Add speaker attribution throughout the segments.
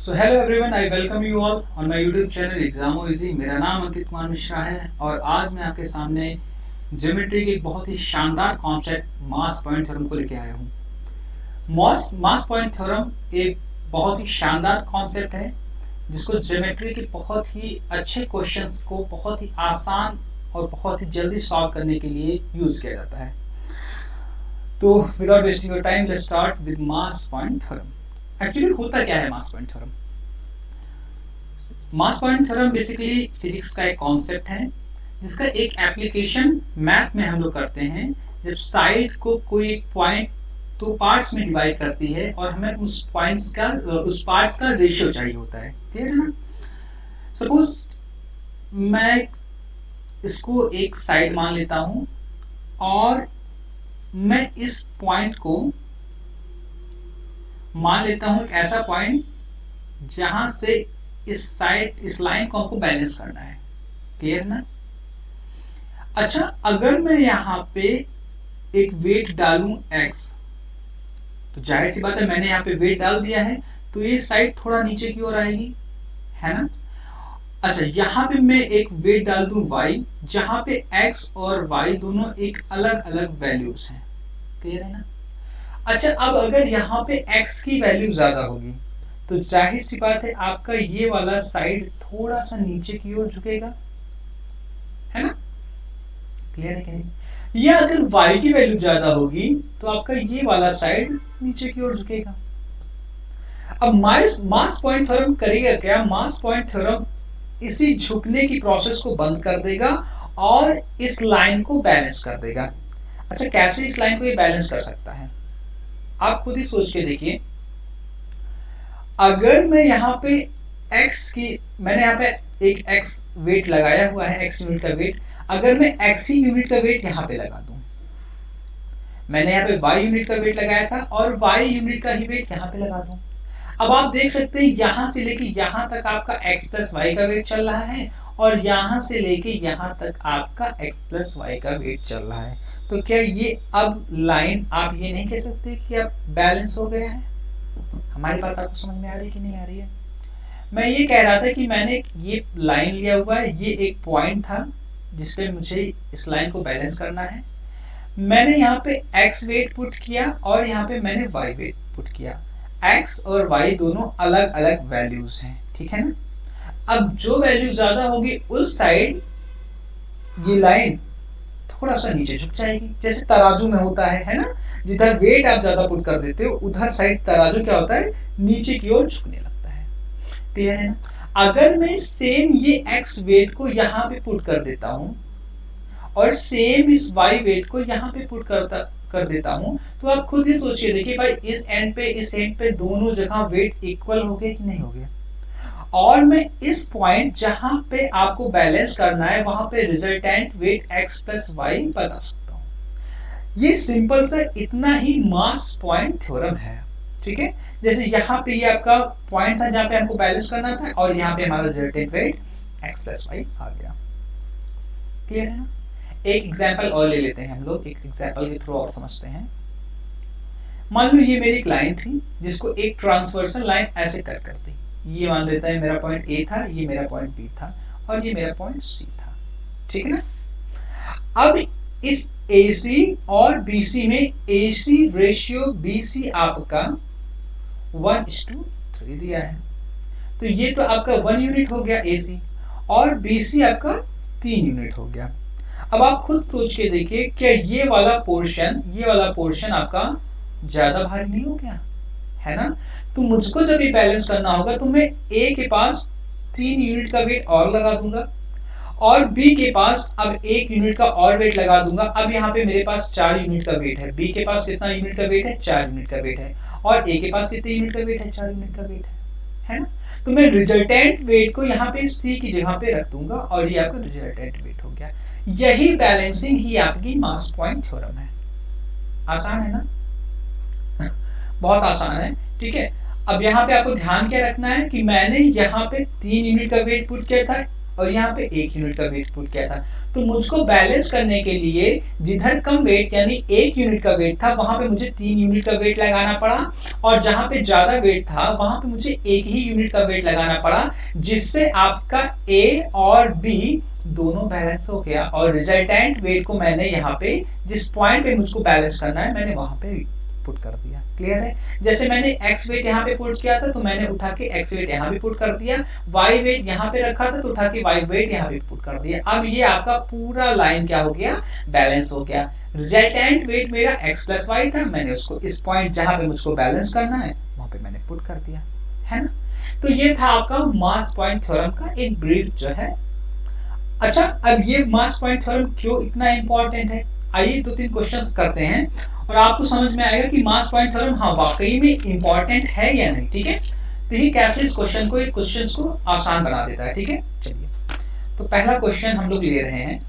Speaker 1: So hello everyone, I welcome you all on my YouTube channel Examo Easy. मेरा नाम अंकित कुमार मिश्रा है और आज मैं आपके सामने ज्योमेट्री के एक बहुत ही शानदार कॉन्सेप्ट मास पॉइंट थ्योरम को लेके आया हूँ। मास पॉइंट थ्योरम एक बहुत ही शानदार कॉन्सेप्ट है जिसको ज्योमेट्री के बहुत ही अच्छे क्वेश्चंस को बहुत ही आसान और बहुत ही जल्दी सॉल्व करने के लिए यूज किया जाता है। तो without wasting your time let's start with mass point theorem. Actually होता क्या है मास पॉइंट थ्योरम? मास पॉइंट थ्योरम बेसिकली फिजिक्स का एक कॉन्सेप्ट है जिसका एक एप्लीकेशन मैथ में हम लोग करते हैं। जब साइड को कोई पॉइंट दो पार्ट्स में डिवाइड करती है और हमें उस पार्ट्स का रेशियो चाहिए होता है। क्लियर है ना? सपोज मैं इसको एक साइड मान लेता हूं और मैं इस पॉइंट को मान लेता हूं एक ऐसा पॉइंट जहां से इस लाइन को हमको बैलेंस करना है। क्लियर ना? अच्छा, अगर मैं यहां पे एक वेट डालूं x, तो जाहिर सी बात है मैंने यहां पे वेट डाल दिया है तो ये साइड थोड़ा नीचे की ओर आएगी, है ना? अच्छा, यहां पे मैं एक वेट डाल दूं y जहां पे x और y दोनों एक अलग अलग वैल्यूज हैं। क्लियर है ना? अच्छा, अब अगर यहाँ पे x की वैल्यू ज्यादा होगी तो जाहिर सी बात है आपका ये वाला साइड थोड़ा सा नीचे की ओर झुकेगा, है ना? क्लियर है कि नहीं? या अगर y की वैल्यू ज्यादा होगी तो आपका ये वाला साइड नीचे की ओर झुकेगा। अब मास पॉइंट थ्योरम करेगा क्या? मास पॉइंट थ्योरम इसी झुकने की प्रोसेस को बंद कर देगा और इस लाइन को बैलेंस कर देगा। अच्छा, कैसे इस लाइन को ये बैलेंस कर सकता है आप खुद ही सोच के देखिए। अगर मैं यहाँ पे मैंने यहाँ पे एक x वेट लगाया हुआ है, x यूनिट का वेट, अगर मैं x यूनिट का वेट यहाँ पे लगा दूं, मैंने यहाँ पे y यूनिट का वेट लगाया था और y यूनिट का ही वेट यहाँ पे लगा दूं, अब आप देख सकते हैं यहां से लेके यहां तक आपका x प्लस वाई का वेट चल रहा है और यहां से लेके यहां तक आपका x प्लस वाई का वेट चल रहा है। तो क्या ये अब लाइन आप ये नहीं कह सकते कि अब बैलेंस हो गया है? हमारी बात आपको समझ में आ रही है कि नहीं आ रही है? मैं ये कह रहा था कि मैंने ये लाइन लिया हुआ है, ये एक पॉइंट था जिसपे मुझे इस लाइन को बैलेंस करना है। मैंने यहाँ पे x वेट पुट किया और यहाँ पे मैंने y वेट पुट किया। x और y दोनों अलग अलग वैल्यूज हैं, ठीक है ना? अब जो वैल्यू ज्यादा होगी उस साइड ये लाइन थोड़ा सा नीचे झुक जाएगी, जैसे तराजू में होता है ना? जिधर वेट आप ज्यादा पुट कर देते हो उधर साइड तराजू क्या होता है, नीचे की ओर झुकने लगता है। क्लियर है ना? अगर मैं सेम ये x वेट को यहाँ पे पुट कर देता हूं और सेम इस y वेट को यहाँ पे पुट कर देता हूं तो आप खुद ही सोचिए, देखिए भाई इस एंड पे दोनों जगह वेट इक्वल हो गए कि नहीं हो गए? और मैं इस पॉइंट जहां पे आपको बैलेंस करना है वहां पे resultant weight x plus y बता सकता हूं। ये सिंपल सा इतना ही मास पॉइंट थ्योरम है, ठीक है? जैसे यहाँ पे ये आपका पॉइंट था जहां पे हमको बैलेंस करना था और यहाँ पे हमारा resultant weight x plus y आ गया। क्लियर है ना? एक एग्जाम्पल और ले लेते हैं हम लोग, एक एग्जाम्पल के थ्रू और समझते हैं। मान लो ये मेरी एक लाइन थी जिसको एक ट्रांसवर्सल लाइन ऐसे कट करती, ये मान लेता है मेरा पॉइंट ए था, ये मेरा पॉइंट बी था और ये मेरा पॉइंट सी था, ठीक है ना? अब इस AC और BC में AC रेशियो BC आपका 1:3 दिया है, तो ये तो आपका 1 यूनिट हो गया AC और BC आपका 3 यूनिट हो गया। अब आप खुद सोच के देखिए, क्या ये वाला पोर्शन आपका ज्यादा भारी नहीं हो गया, है ना? तो मुझको जब ये बैलेंस करना होगा तो मैं A के पास 3 यूनिट का वेट और लगा दूंगा और B के पास अब 1 यूनिट का और वेट लगा दूंगा। अब यहाँ पे मेरे पास 4 यूनिट का वेट है, B के पास कितना यूनिट का वेट है? 4 यूनिट का वेट है और A के पास कितने यूनिट का वेट है? 4 यूनिट का वेट है ना? तो मैं रिजल्टेंट वेट को यहाँ पे C की जगह पे रख दूंगा और ये आपका रिजल्टेंट वेट हो गया। यही बैलेंसिंग ही आपकी मास पॉइंट थ्योरम है। आसान है ना? बहुत आसान है, ठीक है? अब यहाँ पे आपको ध्यान क्या रखना है कि मैंने यहाँ पे 3 यूनिट का वेट पुट किया था और यहाँ पे 1 यूनिट का वेट पुट किया था। तो मुझको बैलेंस करने के लिए जिधर कम वेट यानी 1 यूनिट का वेट था वहां पे मुझे 3 यूनिट का वेट लगाना पड़ा, और जहां पे ज्यादा वेट था वहां पे मुझे 1 ही यूनिट का वेट लगाना पड़ा, जिससे आपका ए और बी दोनों बैलेंस हो गया। और रिजल्टेंट वेट को मैंने यहाँ पे जिस पॉइंट पे मुझको बैलेंस करना है मैंने वहां पे पुट कर दिया। क्लियर है? जैसे मैंने x वेट यहाँ पे पुट किया था तो मैंने उठा के x वेट यहाँ पे पुट कर दिया, y वेट यहाँ पे रखा था तो उठा के y वेट यहाँ पे पुट कर दिया। अब ये आपका पूरा लाइन क्या हो गया? बैलेंस हो गया। रिजल्टेंट वेट मेरा x प्लस वाई था, मैंने उसको इस पॉइंट जहां पे मुझको बैलेंस करना है वहां पे मैंने पुट कर दिया, है ना? तो ये था आपका मास पॉइंट थ्योरम का एक ब्रीफ जो है। अच्छा, अब ये मास पॉइंट थ्योरम क्यों इतना इंपॉर्टेंट है, आइए 2-3 क्वेश्चंस करते हैं और आपको समझ में आएगा कि मास पॉइंट थ्योरम हाँ वाकई में इंपॉर्टेंट है या नहीं। ठीक है, तो ये कैसे इस क्वेश्चन को आसान बना देता है। ठीक है, चलिए तो पहला क्वेश्चन हम लोग ले रहे हैं।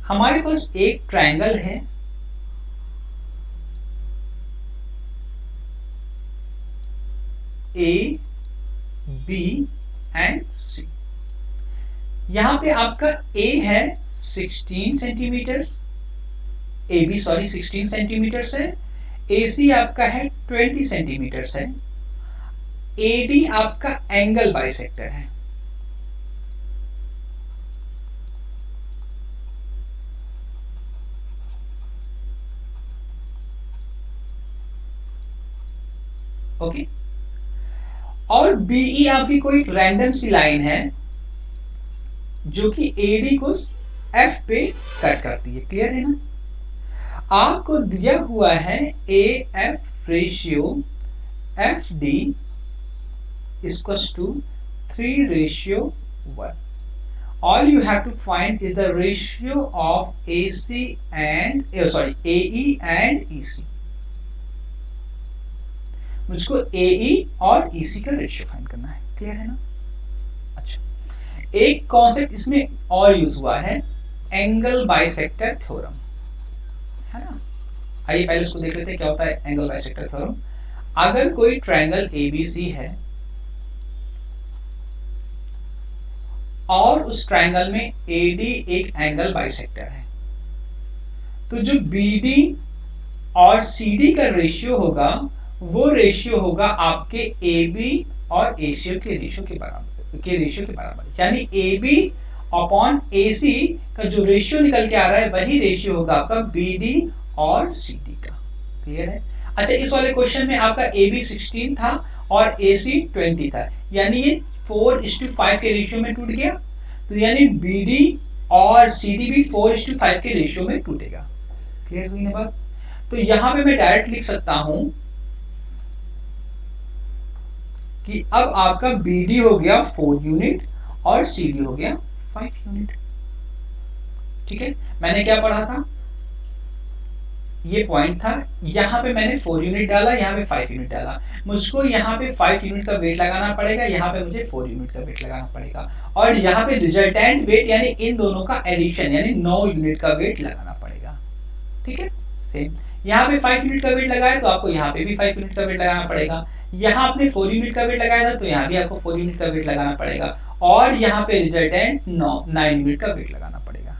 Speaker 1: हमारे पास एक ट्रायंगल है, ए बी एंड सी। यहां पे आपका ए है 16 सेंटीमीटर, ए बी 16 सेंटीमीटर है, ए सी आपका है 20 सेंटीमीटर है, ए डी आपका एंगल बाइसेक्टर है। ओके, और बीई आपकी कोई रैंडम सी लाइन है जो कि एडी को एफ पे कट करती है। क्लियर है ना? आपको दिया हुआ है A F ratio F D equals to 3:1। All you have to find is the ratio of AC and AE and EC। मुझको AE और EC का रेशियो फाइंड करना है। क्लियर है ना? अच्छा, एक कॉन्सेप्ट इसमें और यूज हुआ है, एंगल बाइसेक्टर थ्योरम, है ना? आइए पहले उसको देख लेते हैं क्या होता है एंगल बाइसेक्टर थ्योरम। अगर कोई ट्रायंगल ABC है और उस ट्रायंगल में AD एक एंगल बाइसेक्टर है, तो जो BD और CD का रेशियो होगा वो रेशियो होगा आपके AB और AC के रेशियो के बराबर, यानी AB अपॉन AC का जो रेशियो निकल के आ रहा है वही रेशियो होगा आपका BD और CD का। क्लियर है? अच्छा, इस वाले क्वेश्चन में आपका AB 16 था और AC 20 था, यानी ये 4:5 के रेशियो में टूट गया, तो यानी BD और CD भी 4:5 के रेशियो में टूटेगा। क्लियर हुई ना बात? तो यहां पे मैं डायरेक्ट लिख सकता हूं कि अब आपका BD हो गया 4 यूनिट और CD हो गया 5 यूनिट। ठीक है, मैंने क्या पढ़ा था, ये पॉइंट था, यहाँ पे मैंने 4 यूनिट डाला, यहाँ पे 5 यूनिट डाला, मुझको यहाँ पे 5 यूनिट का वेट लगाना पड़ेगा, यहाँ पे मुझे 4 यूनिट का वेट लगाना पड़ेगा, और यहाँ पे रिजल्टेंट वेट यानी इन दोनों का एडिशन यानी 9 यूनिट का वेट लगाना पड़ेगा। ठीक है, सेम यहाँ पे 5 यूनिट का वेट लगाया तो आपको यहाँ पे भी 5 यूनिट का वेट लगाना पड़ेगा, यहाँ आपने 4 यूनिट का वेट लगाया था तो यहाँ भी आपको 4 यूनिट का वेट लगाना पड़ेगा, और यहाँ पे रिजल्टेंट 9 यूनिट का वेट लगाना पड़ेगा।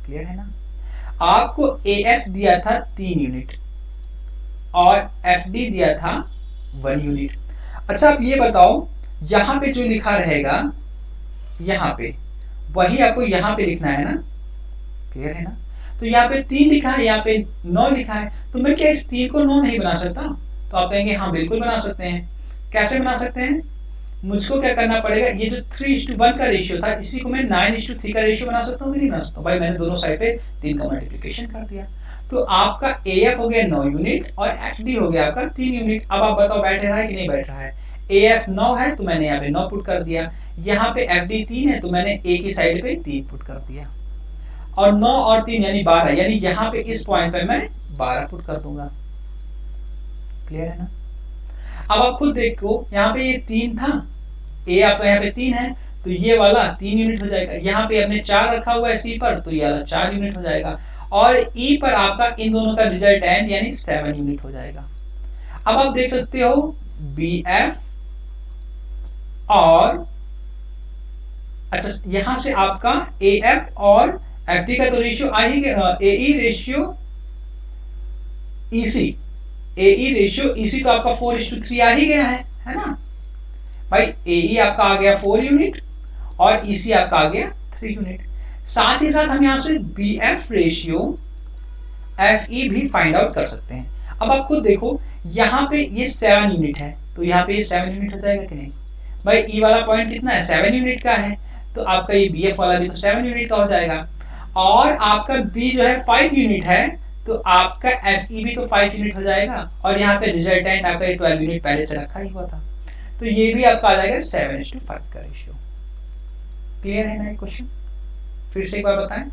Speaker 1: क्लियर है ना? आपको AF दिया था 3 यूनिट और FD दिया था 1 यूनिट। अच्छा, आप ये बताओ, यहाँ पे जो लिखा रहेगा यहाँ पे वही आपको यहाँ पे लिखना है ना? क्लियर है ना? तो यहाँ पे 3 लिखा है, यहाँ पे 9 लिखा है, तो मैं क्या इस 3 को 9 नहीं बना सकता? तो आप कहेंगे हाँ बिल्कुल बना सकते हैं। कैसे बना सकते हैं? मुझको क्या करना पड़ेगा, ये जो 3:1 का रेशियो था इसी को मैं 9:3 का रेशियो बना सकता हूँ कि नहीं बना सकता हूँ? भाई मैंने दोनों साइड पे 3 का मल्टीप्लिकेशन कर दिया, तो आपका AF हो गया 9 यूनिट और FD हो गया आपका 3 यूनिट। अब आप बताओ बैठ रहा है कि नहीं बैठ रहा है? AF 9 है तो मैंने यहाँ पे 9 पुट कर दिया, यहाँ पे FD 3 है तो मैंने A की साइड पे 3 पुट कर दिया, और 9 और 3 यानी 12, यानी यहाँ पे इस पॉइंट पे मैं 12 पुट कर दूंगा। क्लियर है ना? अब आप खुद देखो, यहाँ पे ये 3 था, A आपका यहाँ पे 3 है तो ये वाला 3 यूनिट हो जाएगा, यहाँ पे हमने 4 रखा हुआ है C पर तो ये वाला 4 यूनिट हो जाएगा, और E पर आपका इन दोनों का रिजल्टेंट यानी 7 यूनिट हो जाएगा। अब आप देख सकते हो बी एफ और अच्छा यहां से आपका ए एफ और एफ डी का तो रेशियो आ ही गया, ए ई रेशियो ईसी, ए ई रेशियो ईसी तो आपका 4:3 आ ही गया है ना भाई। ए ई आपका आ गया 4 यूनिट और ईसी आपका आ गया 3 यूनिट। साथ ही साथ हम यहां से B F ratio F E भी फाइंड आउट कर सकते हैं। अब आप खुद देखो यहाँ पे ये 7 यूनिट है तो यहाँ पे ये 7 यूनिट हो जाएगा कि नहीं भाई। ई वाला पॉइंट कितना है 7 यूनिट का है तो आपका ये बी एफ वाला भी तो 7 यूनिट का हो जाएगा। और आपका बी जो है 5 यूनिट है तो आपका एफ ई भी तो 5 यूनिट हो जाएगा। और यहाँ पे रिजल्टेंट आपका 12 यूनिट पहले से रखा ही हुआ था तो ये भी आपका आ जाएगा 7:5 का रेशियो। क्लियर है ना ये क्वेश्चन? फिर से एक बार बताएं।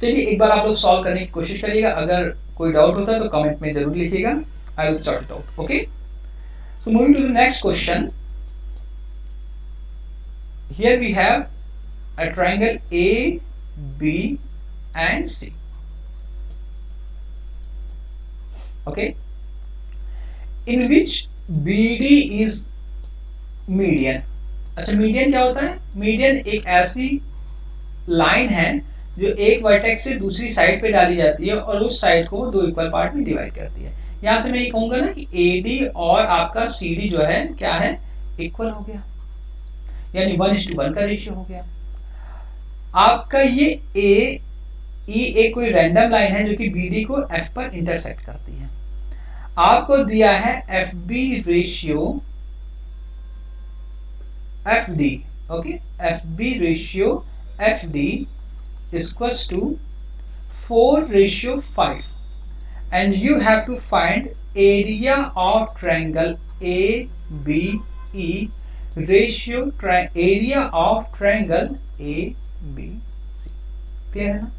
Speaker 1: चलिए एक बार आप लोग सॉल्व करने की कोशिश करिएगा, अगर कोई डाउट होता है तो कमेंट में जरूर लिखिएगा, I will sort it out. Okay, so moving to the next question. Here we have a triangle A B and C. Okay, in which BD is median. अच्छा मीडियन क्या होता है? मीडियन एक ऐसी लाइन है जो एक वर्टेक्स से दूसरी साइड पे डाली जाती है और उस साइड को दो इक्वल पार्ट में डिवाइड करती है। यहां से मैं ये कहूंगा ना कि AD और आपका CD जो है क्या है, इक्वल हो गया, यानी 1:1 का रेशियो हो गया। आपका ये AE एक कोई रैंडम लाइन है जो कि BD को F पर इंटरसेक्ट करती है। आपको दिया है FB ratio FD। Okay, FB ratio FD equals to 4:5 and you have to find area of triangle ABE ratio area of triangle ABC। Clear है ना?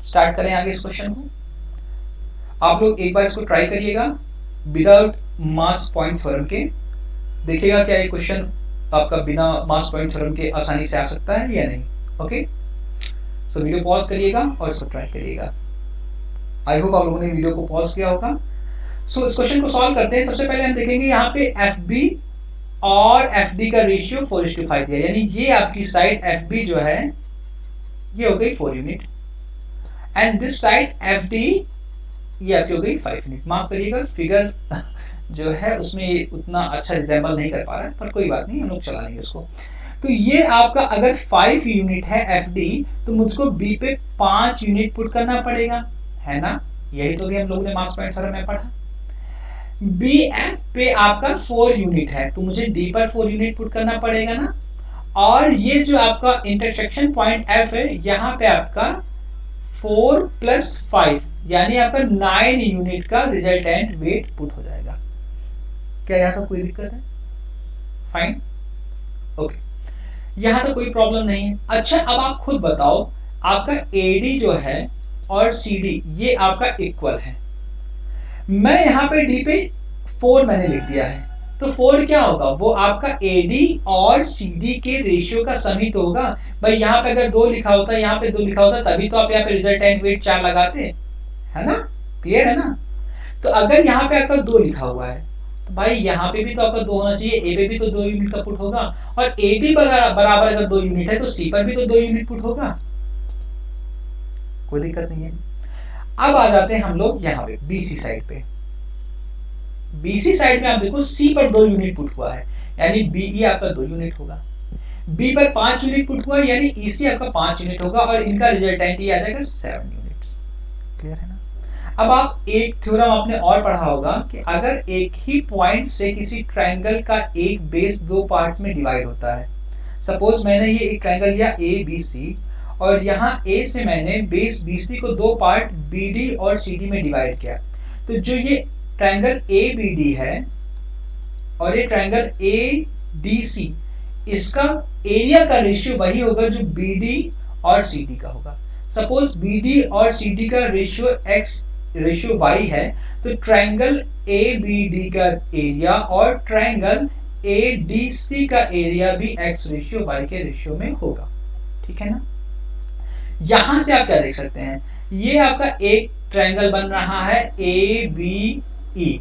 Speaker 1: स्टार्ट करें आगे इस क्वेश्चन को। आप लोग एक बार इसको ट्राई करिएगा विदाउट मास पॉइंट थ्योरम के, देखिएगा क्या ये क्वेश्चन आपका बिना मास पॉइंट थ्योरम के आसानी से आ सकता है या नहीं। ओके, सो वीडियो पॉज करिएगा और इसको ट्राई करिएगा। आई होप आप लोगों ने वीडियो को पॉज किया होगा। सो इस क्वेश्चन को सॉल्व करते हैं। सबसे पहले हम देखेंगे यहाँ पे FB और FD का रेशियो 4:5 दिया, यानी ये आपकी साइड FB जो है ये हो गई 4 unit and this side FD ये आपकी हो गई 5 यूनिट। माफ करिएगा फिगर जो है उसमें उतना अच्छा रिजेंबल नहीं कर पा रहा है, पर कोई बात नहीं, हम लोग चला लेंगे उसको। तो ये आपका अगर 5 यूनिट है FD तो मुझको B पे 5 यूनिट पुट करना पड़ेगा, है ना? यही तो भी हम लोगों ने मास पॉइंट थ्योरम में पढ़ा। BF पे आपका 4 यूनिट है तो मुझे D पर 4 यूनिट पुट करना पड़ेगा ना। और ये जो आपका इंटरसेक्शन पॉइंट F है यहाँ पे आपका 4 + 5 यानी आपका 9 यूनिट का रिजल्टेंट वेट पुट हो जाएगा। क्या यहाँ तो कोई दिक्कत है? फाइन, ओके, यहाँ तो कोई प्रॉब्लम नहीं है। अच्छा अब आप खुद बताओ, आपका AD जो है और CD ये आपका इक्वल है। मैं यहाँ पे D पे 4 मैंने लिख दिया है तो 4 क्या होगा, वो आपका AD और CD के रेशियो का सम ही तो होगा। भाई यहाँ पे अगर 2 लिखा होता, यहाँ पे 2 लिखा होता तभी तो आप यहाँ पे रिजल्टेंट वेट 4 लगाते, है ना? क्लियर है ना? तो अगर यहाँ पे आपका 2 लिखा हुआ है तो भाई यहाँ पे भी तो आपका 2 होना चाहिए, A पे भी तो 2 यूनिट का पुट होगा और AD बराबर अगर 2 यूनिट है तो C पर भी तो 2 यूनिट पुट होगा, कोई दिक्कत नहीं है। अब आ जाते हैं हम लोग यहाँ पे BC साइड पे। BC साइड में आप देखो C पर 2 यूनिट पुट हुआ है यानी BE आपका 2 यूनिट होगा, B पर 5 यूनिट पुट हुआ यानी EC आपका 5 यूनिट होगा और इनका रिजल्टेंट ये आ जाएगा 7 यूनिट्स। क्लियर है ना? अब आप एक थ्योरम आपने और पढ़ा होगा कि अगर एक ही पॉइंट से किसी ट्रायंगल का एक बेस 2 पार्ट्स में डिवाइड होता है, सपोज मैंने ये एक ट्रायंगल लिया ABC और यहाँ A से मैंने बेस BC को 2 पार्ट BD और CD में डिवाइड किया, तो जो ये ट्रायंगल ABD है और ये ट्रायंगल ADC, इसका एरिया का रेशियो वही होगा जो BD और CD का होगा। सपोज BD और CD का रेशियो y है तो ट्रायंगल ABD का एरिया और ट्रायंगल ADC का एरिया भी x/y के रेशियो में होगा। ठीक है ना? यहां से आप क्या देख सकते हैं, ये आपका एक ट्रायंगल बन रहा है ABE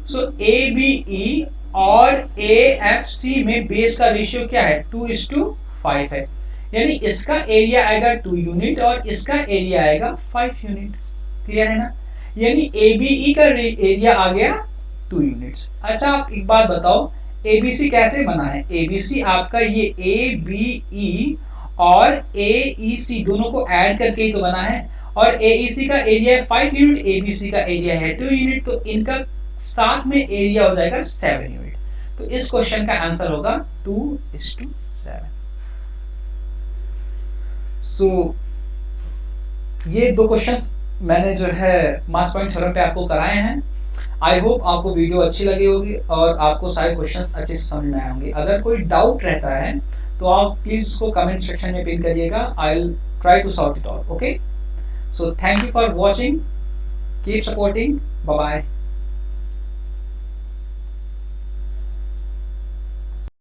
Speaker 1: सो ABE और AFC में बेस का रेशियो क्या है? 2:5 है, यानी इसका एरिया आएगा 2 यूनिट और इसका एरिया आएगा 5 यूनिट। क्लियर है ना? यानी ABE का एरिया आ गया 2 यूनिट्स। अच्छा, आप एक बात बताओ, ABC कैसे बना है? ABC आपका ये ABE और AEC दोनों को ऐड करके ही तो बना है, और AEC का एरिया है 5 यूनिट, ABC का एरिया है 2 यूनिट, तो इनका साथ में एरिया हो जाएगा 7 यूनिट। तो इस क्वेश्चन का आंसर होगा 2:7। सो ये दो क्वेश्चंस मैंने जो है मास पॉइंट थ्योरम पे आपको कराए हैं। आई होप आपको वीडियो अच्छी लगी होगी और आपको सारे क्वेश्चंस अच्छे से समझ में आए होंगे। अगर कोई डाउट रहता है तो आप प्लीज उसको कमेंट सेक्शन में पिन करिएगा। I will try to sort it out. Okay, so thank you for watching, keep supporting, bye bye.